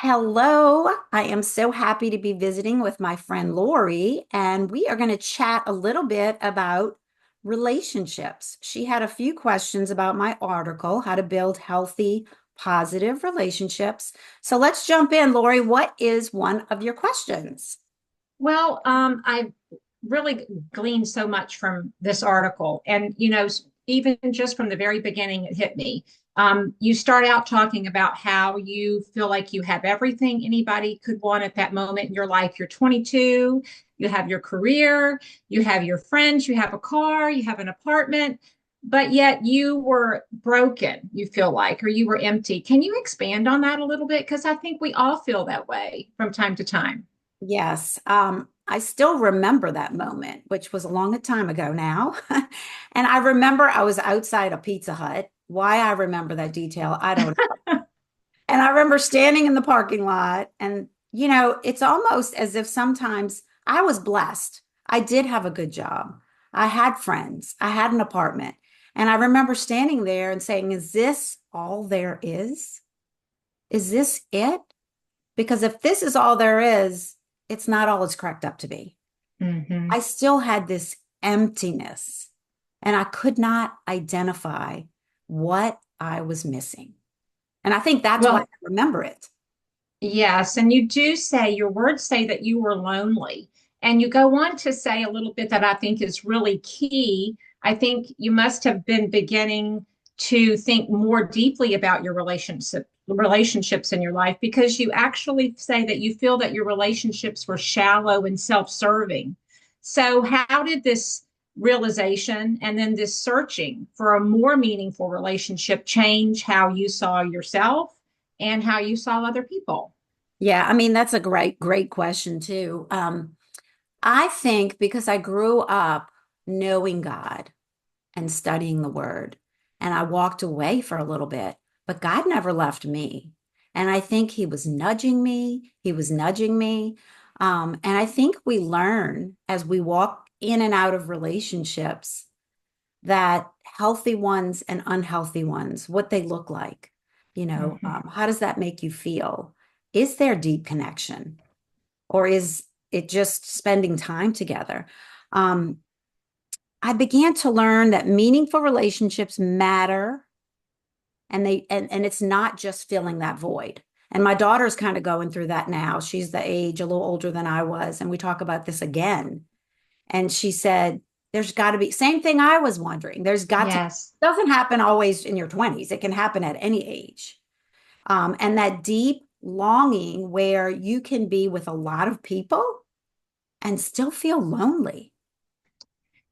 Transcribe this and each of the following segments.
Hello, I am so happy to be visiting with my friend Laurie, and we are going to chat a little bit about relationships. She had a few questions about my article, How to Build Healthy, Positive Relationships. So let's jump in. Laurie, what is one of your questions? I really gleaned so much from this article. And, even just from the very beginning, it hit me. You start out talking about how you feel like you have everything anybody could want at that moment in your life. You're 22, you have your career, you have your friends, you have a car, you have an apartment, but yet you were broken, you feel like, or you were empty. Can you expand on that a little bit? Because I think we all feel that way from time to time. Yes, I still remember that moment, which was a long time ago now. And I remember I was outside a Pizza Hut. Why I remember that detail, I don't know. And I remember standing in the parking lot, and it's almost as if sometimes I was blessed. I did have a good job. I had friends. I had an apartment. And I remember standing there and saying, "Is this all there is? Is this it?" Because if this is all there is, it's not all it's cracked up to be. Hmm. I still had this emptiness, and I could not identify what I was missing. And I think that's why I Well, remember it. yes, and you do say your words say that you were lonely. And you go on to say a little bit that I think is really key. I think you must have been beginning to think more deeply about your relationships in your life because you actually say that you feel that your relationships were shallow and self-serving. So how did this realization and then this searching for a more meaningful relationship change how you saw yourself and how you saw other people? Yeah, I mean, that's a great question too. I think because I grew up knowing God and studying the word, and I walked away for a little bit, but God never left me. And I think he was nudging me. He was nudging me. And I think we learn as we walk in and out of relationships that healthy ones and unhealthy ones, what they look like. Mhm. How does that make you feel? Is there deep connection, or is it just spending time together? Um, I began to learn that meaningful relationships matter, and it's not just filling that void. And my daughter's kind of going through that now. She's the age a little older than I was, and we talk about this again. And she said, there's got to be, same thing I was wondering. There's got to, Yes. doesn't happen always in your 20s. It can happen at any age. And that deep longing where you can be with a lot of people and still feel lonely.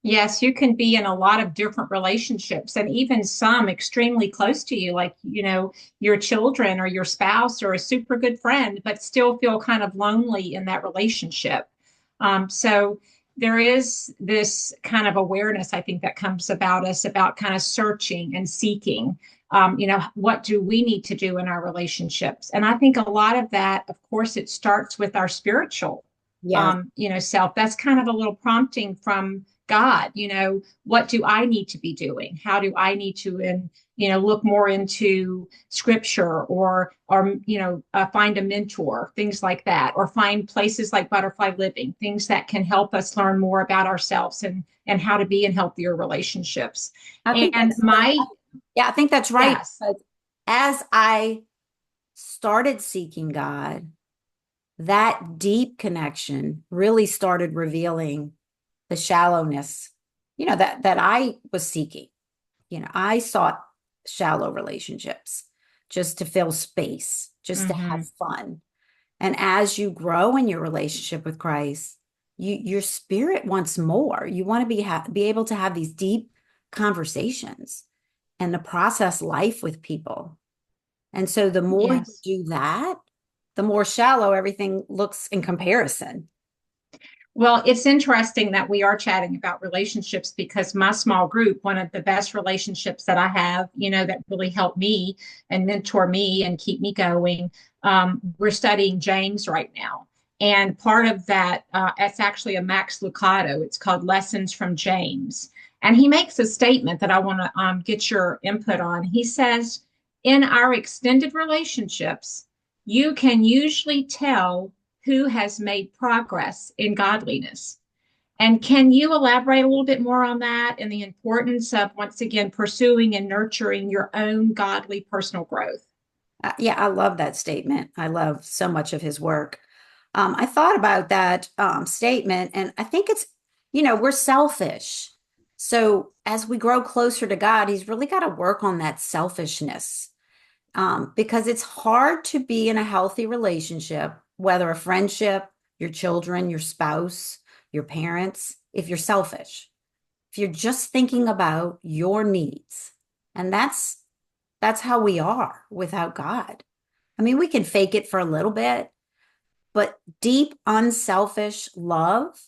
Yes, you can be in a lot of different relationships and even some extremely close to you, like, your children or your spouse or a super good friend, but still feel kind of lonely in that relationship. So there is this kind of awareness, I think, that comes about us about kind of searching and seeking. What do we need to do in our relationships? And I think a lot of that, of course, it starts with our spiritual Yes. self. That's kind of a little prompting from God. What do I need to be doing? How do I need to, and look more into scripture, or find a mentor, things like that, or find places like Butterfly Living, things that can help us learn more about ourselves and how to be in healthier relationships. I think And that's so, my yeah, I think that's right. yes, But as I started seeking God, that deep connection really started revealing the shallowness, that I was seeking. I sought shallow relationships just to fill space, just to have mhm. fun. And as you grow in your relationship with Christ, your spirit wants more. You want to be able to have these deep conversations and to process life with people. And so the more you Yes. do that, the more shallow everything looks in comparison. Well, it's interesting that we are chatting about relationships because my small group, one of the best relationships that I have, that really helped me and mentor me and keep me going, we're studying James right now. And part of that, it's actually a Max Lucado. It's called Lessons from James. And he makes a statement that I want to get your input on. He says, in our extended relationships, you can usually tell who has made progress in godliness. And can you elaborate a little bit more on that and the importance of, once again, pursuing and nurturing your own godly personal growth? Yeah, I love that statement. I love so much of his work. I thought about that statement, and I think it's, we're selfish. So as we grow closer to God, he's really got to work on that selfishness, because it's hard to be in a healthy relationship, whether a friendship, your children, your spouse, your parents, if you're selfish, if you're just thinking about your needs. And that's how we are without God. I mean, we can fake it for a little bit, but deep, unselfish love,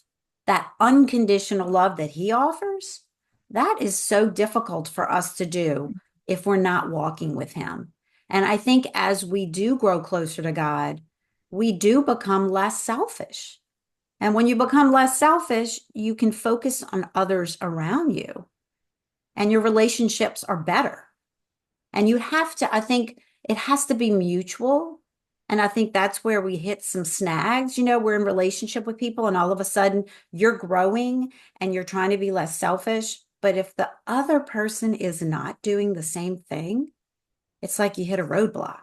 that unconditional love that he offers, that is so difficult for us to do if we're not walking with him. And I think as we do grow closer to God, we do become less selfish. And when you become less selfish, you can focus on others around you, and your relationships are better. And you have to, I think it has to be mutual. And I think that's where we hit some snags. We're in relationship with people and all of a sudden you're growing and you're trying to be less selfish. But if the other person is not doing the same thing, it's like you hit a roadblock.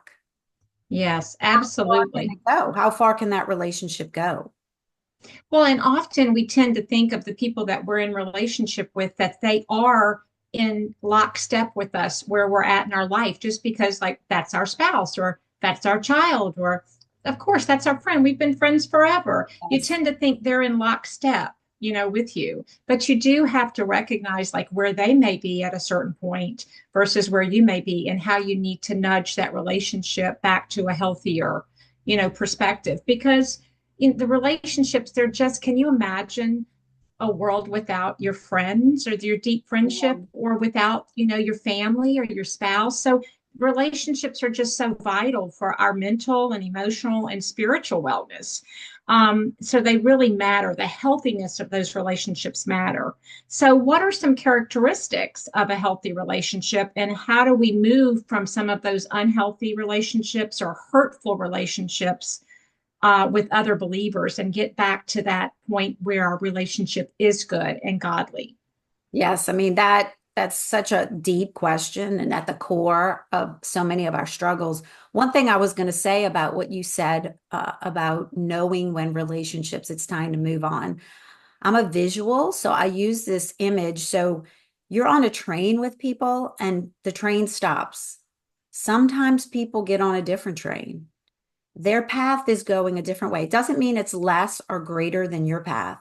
Yes, How far can absolutely. it go? How far can that relationship go? Well, and often we tend to think of the people that we're in relationship with that they are in lockstep with us where we're at in our life, just because, like, that's our spouse or that's our child, or of course, that's our friend. We've been friends forever. You Yes. tend to think they're in lockstep, with you, but you do have to recognize like where they may be at a certain point versus where you may be and how you need to nudge that relationship back to a healthier, perspective because in the relationships they're just, can you imagine a world without your friends or your deep friendship or without your family or your spouse? So relationships are just so vital for our mental and emotional and spiritual wellness. So they really matter. The healthiness of those relationships matter. So what are some characteristics of a healthy relationship, and how do we move from some of those unhealthy relationships or hurtful relationships with other believers and get back to that point where our relationship is good and godly? Yes, I mean that's such a deep question and at the core of so many of our struggles. One thing I was going to say about what you said about knowing when relationships it's time to move on. I'm a visual, so I use this image. So you're on a train with people and the train stops. Sometimes people get on a different train. Their path is going a different way. It doesn't mean it's less or greater than your path.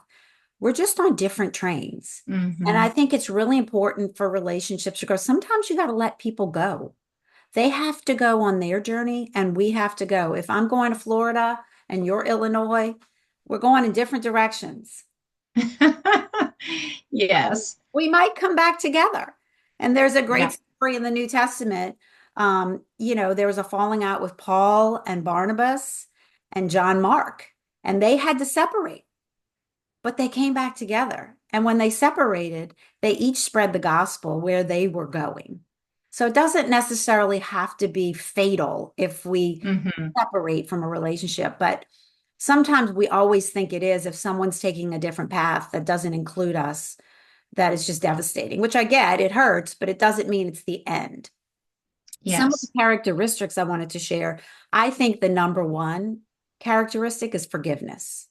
We're just on different trains. And I Mm-hmm. think it's really important for relationships because sometimes you got to let people go. They have to go on their journey and we have to go. If I'm going to Florida and you're Illinois, we're going in different directions. Yes. We might come back together. And there's a great Yeah. story in the New Testament. There was a falling out with Paul and Barnabas and John Mark, and they had to separate, but they came back together. And when they separated, they each spread the gospel where they were going. So it doesn't necessarily have to be fatal if we Mm-hmm. separate from a relationship, but sometimes we always think it is if someone's taking a different path that doesn't include us, that is just devastating, which I get, it hurts, but it doesn't mean it's the end. Some of the Yes. characteristics I wanted to share, I think the number one characteristic is forgiveness.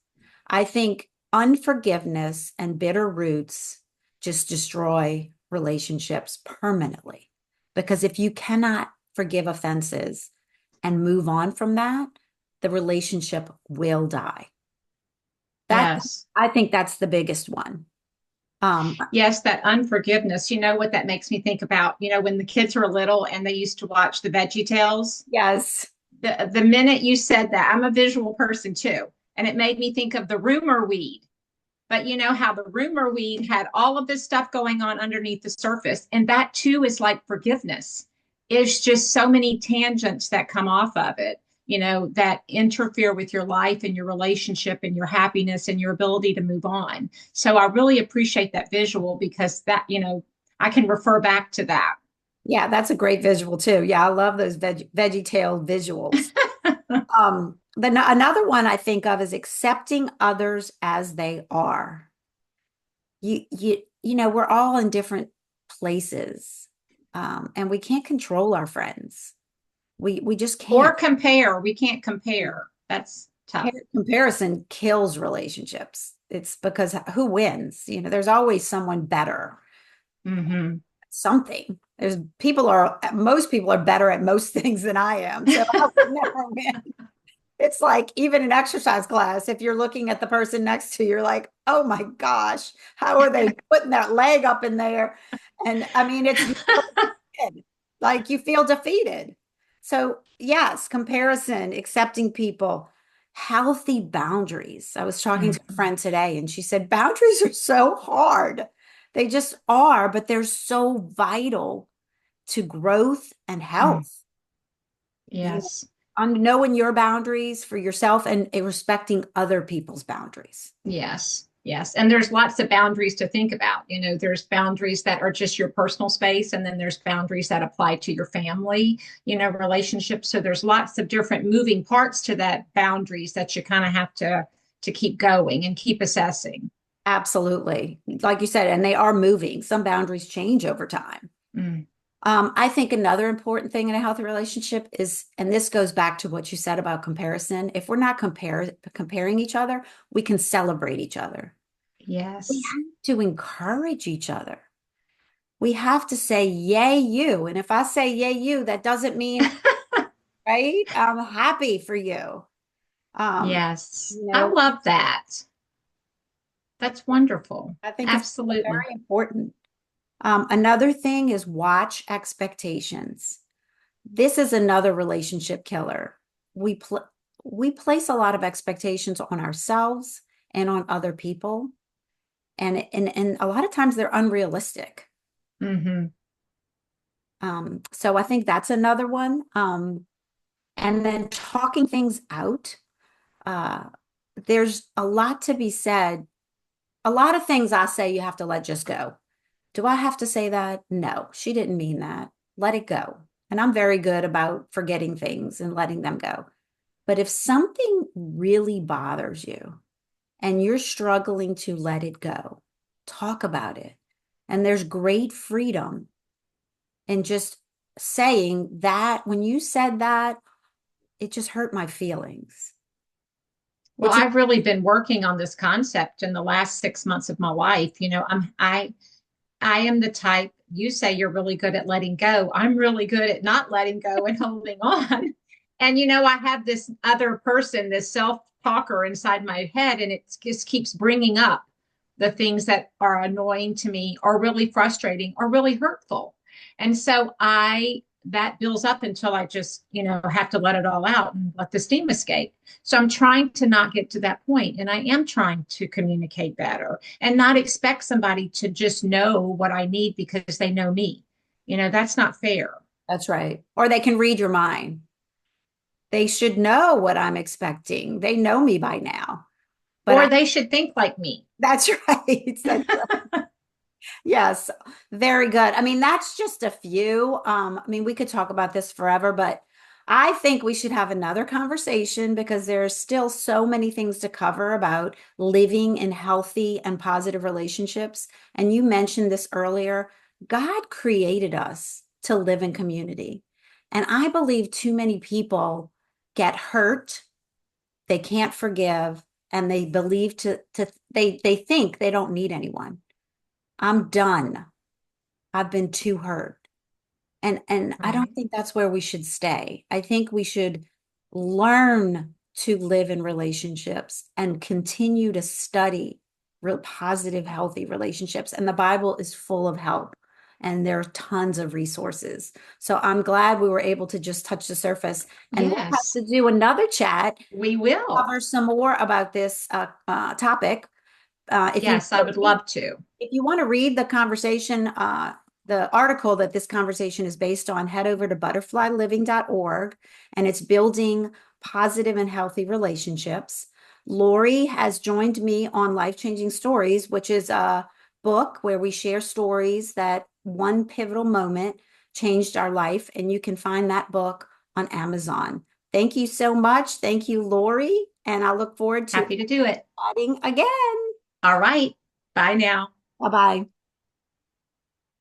I think unforgiveness and bitter roots just destroy relationships permanently. Because if you cannot forgive offenses and move on from that, the relationship will die. That Yes. I think that's the biggest one. Um, Yes, that unforgiveness. You know what that makes me think about? When the kids were little and they used to watch the Veggie Tales. yes. The minute you said that, I'm a visual person too. And it made me think of the rumor weed. But you know how the rumor weed had all of this stuff going on underneath the surface. And that too is like forgiveness. It's just so many tangents that come off of it, that interfere with your life and your relationship and your happiness and your ability to move on. So I really appreciate that visual because that, I can refer back to that. Yeah, that's a great visual too. Yeah, I love those veggie tail visuals. Then another one I think of is accepting others as they are. We're all in different places, and we can't control our friends. We just Or can't. compare. We can't compare. That's tough. Comparison kills relationships. It's because who wins? There's always someone better. Hmm. Something. Most people are better at most things than I am. So I would never win. It's like even in exercise class, if you're looking at the person next to you, you're like, oh my gosh, how are they putting that leg up in there? And I mean, you feel defeated. Like you feel defeated. So, yes, comparison, accepting people, healthy boundaries. I was talking to a Mhm. friend today and she said, boundaries are so hard. They just are, but they're so vital to growth and Mm. health. Yes. On knowing your boundaries for yourself and respecting other people's boundaries. Yes. Yes. And there's lots of boundaries to think about. There's boundaries that are just your personal space, and then there's boundaries that apply to your family, relationships. So there's lots of different moving parts to that boundaries that you kind of have to keep going and keep assessing. Absolutely. Like you said, and they are moving. Some boundaries change over time. Mm. I think another important thing in a healthy relationship is, and this goes back to what you said about comparison. If we're not comparing each other, we can celebrate each other. We Yes. have to encourage each other. We have to say, yay, you. And if I say yay, you, that doesn't mean, right? I'm happy for you. Um, Yes. you I know, love that. That's wonderful. I think it's Absolutely. very important. Another thing is watch expectations. This is another relationship killer. We pl we place a lot of expectations on ourselves and on other people, and a lot of times they're unrealistic. Hmm. So I think that's another one. And then talking things out. Uh, there's a lot to be said. A lot of things I say you have to let just go. Do I have to say that? No, she didn't mean that. Let it go. And I'm very good about forgetting things and letting them go. But if something really bothers you and you're struggling to let it go, talk about it. And there's great freedom in just saying that when you said that, it just hurt my feelings. Well, It's I've really been working on this concept in the last 6 months of my life. I am the type, you say you're really good at letting go. I'm really good at not letting go and holding on. And I have this other person, this self-talker inside my head, and it just keeps bringing up the things that are annoying to me or really frustrating or really hurtful. And so I that builds up until I just, have to let it all out and let the steam escape. So I'm trying to not get to that point, and I am trying to communicate better and not expect somebody to just know what I need because they know me. That's not fair. That's right. Or they can read your mind. They should know what I'm expecting. They know me by now. But Or they should think like me. that's right. That's Yes, very good. I mean, that's just a few. I mean, we could talk about this forever, but I think we should have another conversation because there's still so many things to cover about living in healthy and positive relationships. And you mentioned this earlier. God created us to live in community. And I believe too many people get hurt, they can't forgive, and they believe they think they don't need anyone. I'm done. I've been too hurt. And I don't Right. think that's where we should stay. I think we should learn to live in relationships and continue to study real positive, healthy relationships. And the Bible is full of help and there are tons of resources. So I'm glad we were able to just touch the surface. And we'll have Yes, to do another chat, we will. cover some more about this topic. If you Yes, I would love to. if you want to read the conversation, the article that this conversation is based on, head over to butterflyliving.org, and it's building positive and healthy relationships. Laurie has joined me on Life Changing Stories, which is a book where we share stories that one pivotal moment changed our life. And you can find that book on Amazon. Thank you so much. Thank you, Lori. And I look forward to Happy to do it. chatting again. All right. Bye now. Bye bye.